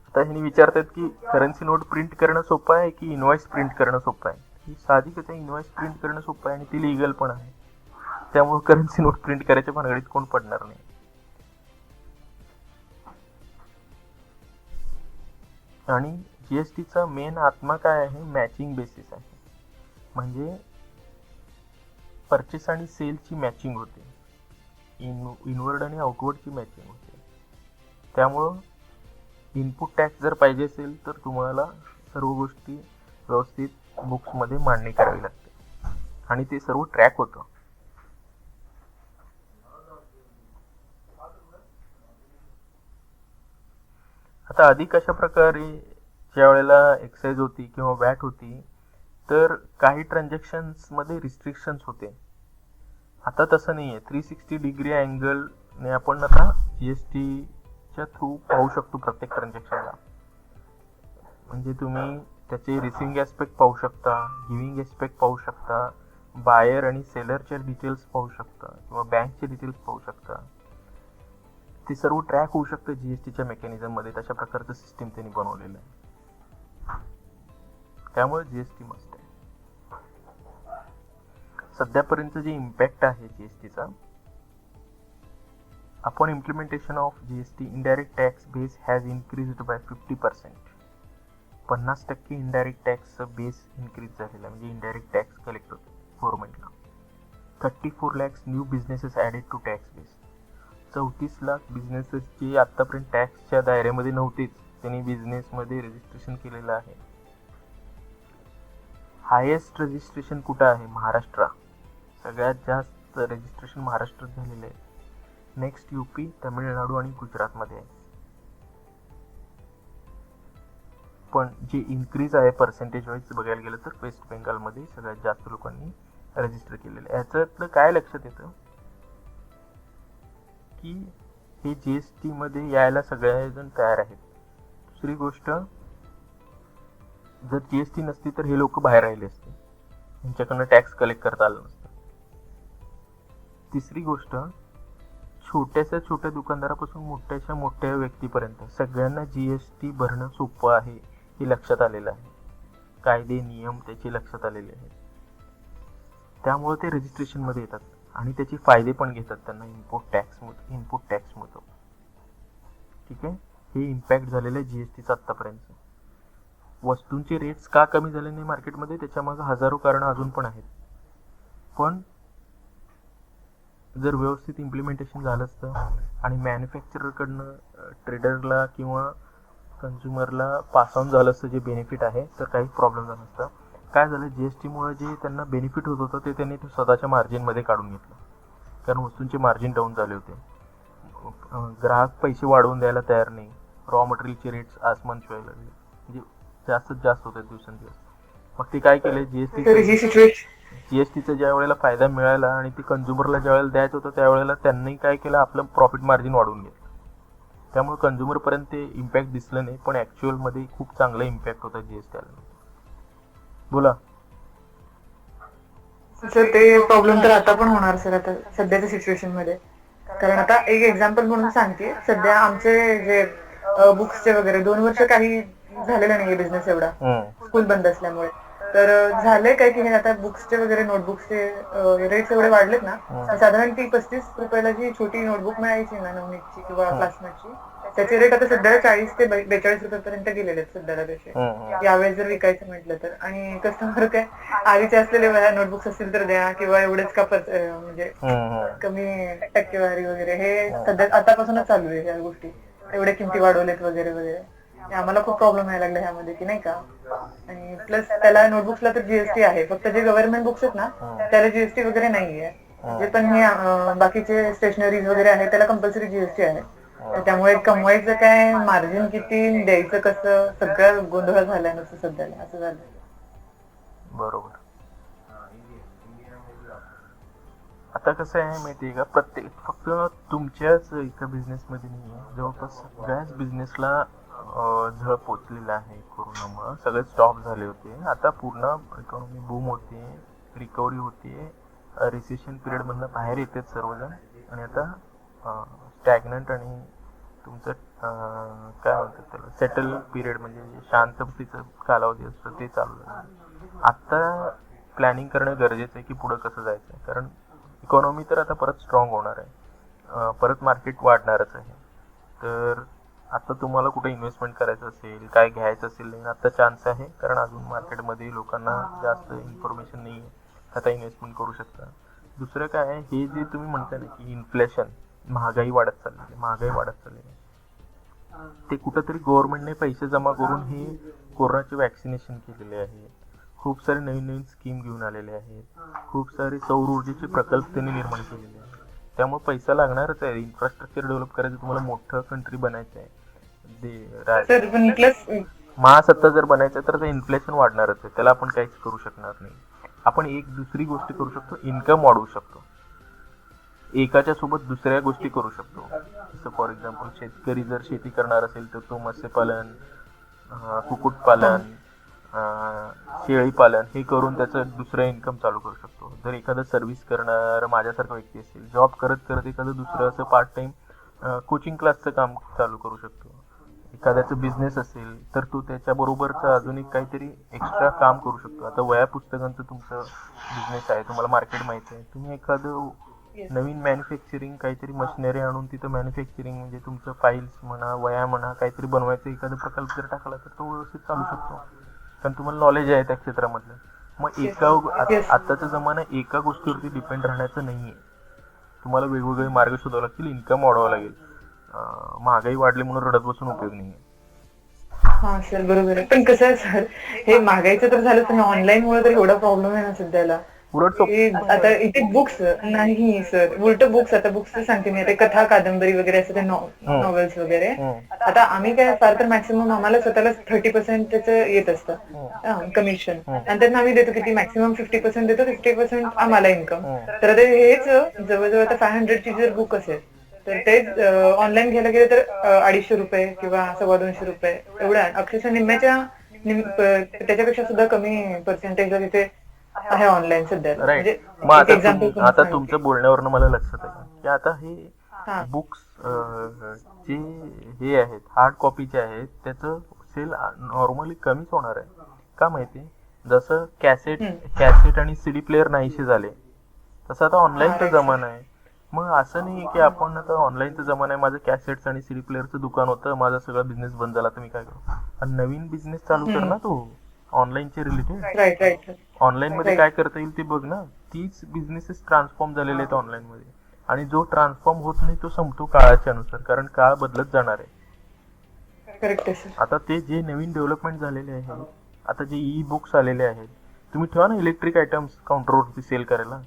आता ह्यांनी विचारतात की करन्सी नोट प्रिंट करणं सोपं आहे की इनवॉइस प्रिंट करणं सोपं आहे. ही साहजिकच आहे, इनवॉइस प्रिंट करणं सोपं आहे आणि ती लिगल पण आहे. त्यामुळे करन्सी नोट प्रिंट करायच्या भानगडीत कोण पडणार नाही. आणि जीएसटीचा मेन आत्मा काय आहे? मॅचिंग बेसिस आहे. म्हणजे परचेस आणि सेलची मॅचिंग होते, इनवर्ड आणि आउटवर्डची मॅचिंग होते. त्यामुळं इनपुट टॅक्स जर पाहिजे असेल तर तुम्हाला सर्व गोष्टी व्यवस्थित बुक्समध्ये मांडणी करावी लागते आणि ते सर्व ट्रॅक होतं. आता आधी कशा प्रकारे ज्या वेळेला एक्साइज होती किंवा वॅट होती तर काही ट्रान्झॅक्शन्स मध्ये रिस्ट्रिक्शन्स होते. आता तसं नाहीये. 360 डिग्री अँगलने आपण आता जीएसटीच्या थ्रू पाहू शकतो प्रत्येक ट्रान्झॅक्शनला. म्हणजे तुम्ही त्याचे रिसिव्हिंग ऍस्पेक्ट पाहू शकता, गिव्हिंग ऍस्पेक्ट पाहू शकता, बायर आणि सेलरचे डिटेल्स पाहू शकता किंवा बँकचे डिटेल्स पाहू शकता. ते सर्व ट्रॅक होऊ शकतं जीएसटीच्या मेकॅनिझम मध्ये. तशा प्रकारचं सिस्टीम त्यांनी बनवलेलं आहे. त्यामुळे जीएसटी मस्त आहे. सध्यापर्यंत जे इम्पॅक्ट आहे जीएसटीचा, upon implementation of GST indirect tax base has increased by 50%. 50% indirect टॅक्सचा बेस इन्क्रीज झालेला, म्हणजे इनडायरेक्ट टॅक्स कलेक्ट होतो गव्हर्नमेंटला. 34 lakhs new businesses added to tax base. 34 lakh businesses जे आतापर्यंत टॅक्सच्या दायऱ्यामध्ये नव्हतेच, त्यांनी बिझनेसमध्ये रजिस्ट्रेशन केलेलं आहे. हायेस्ट रजिस्ट्रेशन कुठं आहे? महाराष्ट्र. सगळ्यात जास्त रजिस्ट्रेशन महाराष्ट्रात झालेलं आहे. नेक्स्ट यूपी, तमिळनाडू आणि गुजरातमध्ये आहे. पण जे इन्क्रीज आहे पर्सेंटेज वाईज बघायला गेलं तर वेस्ट बेंगालमध्ये सगळ्यात जास्त लोकांनी रजिस्टर केलेलं आहे. याच्यातलं काय लक्षात येतं की हे जीएसटी मध्ये यायला सगळेजण तयार आहेत. दुसरी गोष्ट, जर जीएसटी नसती तर हे लोक बाहेर राहिले असते, यांच्याकडनं टॅक्स कलेक्ट करता आलं नसतं. तिसरी गोष्ट, छोट्याशा छोट्या दुकानदारापासून मोठ्याशा मोठ्या व्यक्तीपर्यंत सगळ्यांना जीएसटी भरणं सोपं आहे हे लक्षात आलेलं आहे. कायदे नियम त्याचे लक्षात आलेले आहेत. त्यामुळे ते रजिस्ट्रेशन मध्ये येतात आणि त्याचे फायदे पण घेतात त्यांना इम्पोर्ट टॅक्स मिळतो. ठीक आहे, हे इम्पॅक्ट झालेलं आहे जीएसटीचं आतापर्यंत. वस्तूंचे रेट्स का कमी झाले नाही मार्केटमध्ये, त्याच्या मागे हजारो कारण अजून पण आहेत. पण जर व्यवस्थित इम्प्लिमेंटेशन झालं असतं आणि मॅन्युफॅक्चररकडनं ट्रेडरला किंवा कन्झ्युमरला पास ऑन झालं असतं जे बेनिफिट आहे, तर काही प्रॉब्लेम झाला नसता. काय झालं, जीएसटीमुळे जे त्यांना बेनिफिट होत होतं ते त्यांनी स्वतःच्या मार्जिनमध्ये काढून घेतलं, कारण वस्तूंचे मार्जिन डाऊन झाले होते. ग्राहक पैसे वाढवून द्यायला तयार नाही. रॉ मटेरियलचे रेट्स आसमान छुवायला लागले, म्हणजे जास्तच जास्त होते दिवसेंदिवस. मग ते काय केले, जीएसटीचा ज्या वेळेला फायदा मिळाला आणि ते कन्झ्युमरला ज्या वेळेला द्यायचं होतं त्यावेळेला त्यांनी काय केलं, आपलं प्रॉफिट मार्जिन वाढवून घेतलं. त्यामुळे कन्झ्युमरपर्यंत ते इम्पॅक्ट दिसलं नाही, पण ॲक्च्युअलमध्ये खूप चांगला इम्पॅक्ट होता जीएसटी आल्यानंतर. बोला सर. ते प्रॉब्लेम तर आता पण होणार सर, आता सध्याच्या सिच्युएशन मध्ये. कारण आता एक एक्झाम्पल म्हणून सांगते, सध्या आमचे जे बुक्सचे वगैरे 2 वर्ष काही झालेलं नाहीये बिझनेस एवढा, स्कूल बंद असल्यामुळे. तर झालंय काय की हे आता बुक्सचे वगैरे नोटबुक्सचे रेट्स एवढे वाढलेत ना, साधारण ती 35 रुपयाला जी छोटी नोटबुक मिळायची ना नवनीतची किंवा क्लासमेटची, त्याचे रेट आता सध्या 40 ते 42 रुपयापर्यंत गेलेले आहेत सध्याला तसे, यावेळेस जर विकायचं म्हटलं तर. आणि कस्टमर काय, आधीचे असलेले नोटबुक्स असतील तर द्या किंवा एवढेच का म्हणजे कमी टक्केवारी वगैरे, हे सध्या आतापासूनच चालू आहे ह्या गोष्टी. एवढे किमती वाढवलेत वगैरे वगैरे. आम्हाला खूप प्रॉब्लेम यायला लागला ह्यामध्ये की नाही का. आणि प्लस त्याला नोटबुक्सला तर जीएसटी आहे, फक्त जे गव्हर्नमेंट बुक्स आहेत ना त्याला जीएसटी वगैरे नाहीये. जे पण हे बाकीचे स्टेशनरीज वगैरे आहे त्याला कंपल्सरी जीएसटी आहे. त्यामुळे कमवायचं काय, मार्जिन किती, द्यायचं कसं, सगळं गोंधळ झालाय नुसतं सध्याला, असं झालं. बरोबर. आता कसं आहे माहितीये का, प्रत्येक फक्त तुमच्याच एका बिझनेसमध्ये नाही आहे, जवळपास सगळ्याच बिझनेसला झळ पोचलेला आहे कोरोनामुळे. सगळे स्टॉप झाले होते. आता पूर्ण इकॉनॉमी बूम होते, रिकव्हरी होते, रिसेशन पिरियड मधनं बाहेर येतात सर्वजण. आणि आता स्टॅग्नंट आणि तुमचं काय म्हणतात त्याला, सेटल पिरियड म्हणजे शांततेचं कालावधी असतं ते चालू झालं. आता प्लॅनिंग करणं गरजेचं आहे की पुढं कसं जायचं आहे, कारण इकॉनॉमी तर आता परत स्ट्रॉंग होणार आहे, परत मार्केट वाढणारच आहे. तर आता तुम्हाला कुठे इन्व्हेस्टमेंट करायचं असेल, काय घ्यायचं असेल, आता चान्स आहे, कारण अजून मार्केटमध्ये लोकांना जास्त इन्फॉर्मेशन नाही आहे. आता इन्व्हेस्टमेंट करू शकता. दुसरं काय आहे, हे जे तुम्ही म्हणताय ना की इन्फ्लेशन, महागाई वाढत चाललेली आहे, ते कुठंतरी गव्हर्नमेंटने पैसे जमा करून हे कोरोनाचे वॅक्सिनेशन केलेले आहे. खूप सारे नवीन नवीन स्कीम घेऊन आलेले आहेत. खूप सारे सौर ऊर्जेचे प्रकल्प त्यांनी निर्माण केलेले आहेत. त्यामुळे पैसा लागणारच आहे. इन्फ्रास्ट्रक्चर डेव्हलप करायचं, तुम्हाला मोठं कंट्री बनायचं आहे, महासत्ता जर बनायचं तर ते इन्फ्लेशन वाढणारच आहे. त्याला आपण काहीच करू शकणार नाही. आपण एक दुसरी गोष्टी करू शकतो, इन्कम वाढवू शकतो, एकाच्या सोबत दुसऱ्या गोष्टी करू शकतो. जसं फॉर एक्झाम्पल शेतकरी जर शेती करणार असेल तर तो मत्स्यपालन, कुक्कुटपालन, शेळीपालन हे करून त्याचं दुसरं इन्कम चालू करू शकतो. जर एखादं सर्व्हिस करणार माझ्यासारखा व्यक्ती असेल, जॉब करत करत एखादं दुसरं असं पार्ट टाइम कोचिंग क्लासचं काम चालू करू शकतो. एखाद्याचं बिझनेस असेल तर तो त्याच्याबरोबरचं अजून एक काहीतरी एक्स्ट्रा काम करू शकतो. आता वह्या पुस्तकांचं तुमचं बिझनेस आहे, तुम्हाला मार्केट माहिती आहे, तुम्ही एखादं नवीन मॅन्युफॅक्चरिंग काहीतरी मशिनरी आणून तिथं मॅन्युफॅक्चरिंग म्हणजे तुमचं फाईल्स म्हणा, वह्या म्हणा, काहीतरी बनवायचं एखादा प्रकल्प जर टाकला तर तो व्यवस्थित चालू शकतो, कारण तुम्हाला नॉलेज आहे त्या क्षेत्रामधलं. मग आताचा जमाना एका गोष्टीवरती डिपेंड राहण्याचं नाहीये. तुम्हाला वेगवेगळे मार्ग शोधावे लागतील, इन्कम वाढवावं लागेल. महागाई वाढली म्हणून रडत बसून उपयोग नाहीये. हा सर बरोबर आहे. पण कसं आहे सर, हे मागायचं तर झालं, पण ऑनलाईन मुळे तर एवढा प्रॉब्लेम आहे ना सध्याला. उलट हे आता इथे बुक्स नाही सर, उलट बुक्स, आता बुक्स सांगते मी, आता कथा कादंबरी वगैरे असं ते नॉवेल्स वगैरे. आता आम्ही काय फार तर मॅक्सिमम आम्हाला स्वतःला 30% त्याचं येत असतं कमिशन, नंतर आम्ही देतो किती, मॅक्सिमम 50% देतो, 50% आम्हाला इन्कम. तर आता हेच जवळजवळ आता 500 ची जर बुक असेल तर तेच ऑनलाईन घ्यायला गेलं तर 250 रुपये किंवा 225 रुपये एवढ्या, अक्षरशः त्याच्यापेक्षा सुद्धा कमी पर्सेंटेज तिथे आहे ऑनलाईन सध्या. राईट. मग आता तुमचं बोलण्यावरनं मला लक्षात आलं की आता हे बुक्स जे हे आहेत हार्ड कॉपीचे आहेत त्याचं सेल नॉर्मली कमीच होणार आहे. का माहिती, जसं कॅसेट आणि सीडी प्लेअर नाहीसे झाले तसं आता ऑनलाईनचा जमाना आहे. मग असं नाही की आपण आता ऑनलाईनचा जमाना आहे, माझं कॅसेट्स आणि सीडी प्लेअरचं दुकान होतं, माझा सगळा बिझनेस बंद झाला, तर मी काय करू? आणि नवीन बिझनेस चालू कर ना तू ऑनलाईनचे रिलेटेड. ऑनलाईन मध्ये काय करता येईल ते बघ ना. तीच बिझनेसेस ट्रान्सफॉर्म झालेले आहेत ऑनलाईन मध्ये, आणि जो ट्रान्सफॉर्म होत नाही तो संपतो काळाच्या अनुसार, कारण काळ बदलत जाणार आहे. आता ते जे नवीन डेव्हलपमेंट झालेले आहे, आता जे ई बुक्स आलेले आहेत, तुम्ही ठेवा ना इलेक्ट्रिक आयटम्स काउंटरवरती सेल करायला,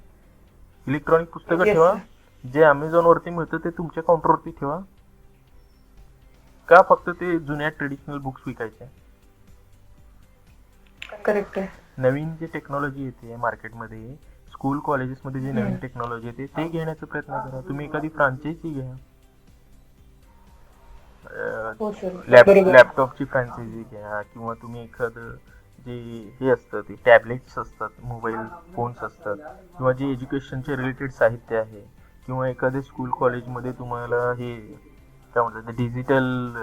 इलेक्ट्रॉनिक पुस्तकं ठेवा. जे अमेझॉन वरती मिळतं ते तुमच्या काउंटरवरती ठेवा. का फक्त ते जुन्या ट्रेडिशनल बुक्स विकायचे? करेक्ट आहे. नवीन जे टेक्नॉलॉजी येते मार्केटमध्ये, स्कूल कॉलेजेसमध्ये जे नवीन टेक्नॉलॉजी येते ते घेण्याचा प्रयत्न करा. तुम्ही एखादी फ्रांचायझी घ्या, लॅपटॉपची फ्रँचायझी घ्या, किंवा तुम्ही एखादं जे हे असतं ते टॅबलेट्स असतात, मोबाईल फोन्स असतात, किंवा जे एज्युकेशनचे रिलेटेड साहित्य आहे, किंवा एखाद्या स्कूल कॉलेजमध्ये तुम्हाला हे काय म्हणतात डिजिटल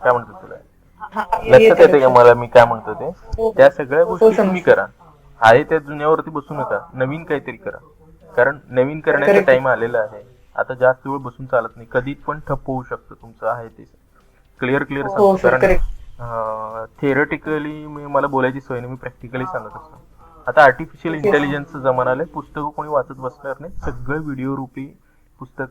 काय म्हणतात तुला लक्षात येते का मला मी काय म्हणतो ते? त्या सगळ्या गोष्टी तुम्ही करा. आहे त्या जुन्यावरती बसू नका, नवीन काहीतरी करा, कारण नवीन करण्याचा टाइम आलेला आहे. आता जास्त वेळ बसून चालत नाही, कधी पण ठप्प होऊ शकतं तुमचं आहे ते. क्लिअर सांगतो, कारण थिअरेटिकली मला बोलायची सवय नाही, मी प्रॅक्टिकली सांगत असतो. आता आर्टिफिशियल इंटेलिजन्सचा जमाना आलाय, पुस्तकं कोणी वाचत बसणार नाही, सगळं व्हिडिओ रूपी पुस्तक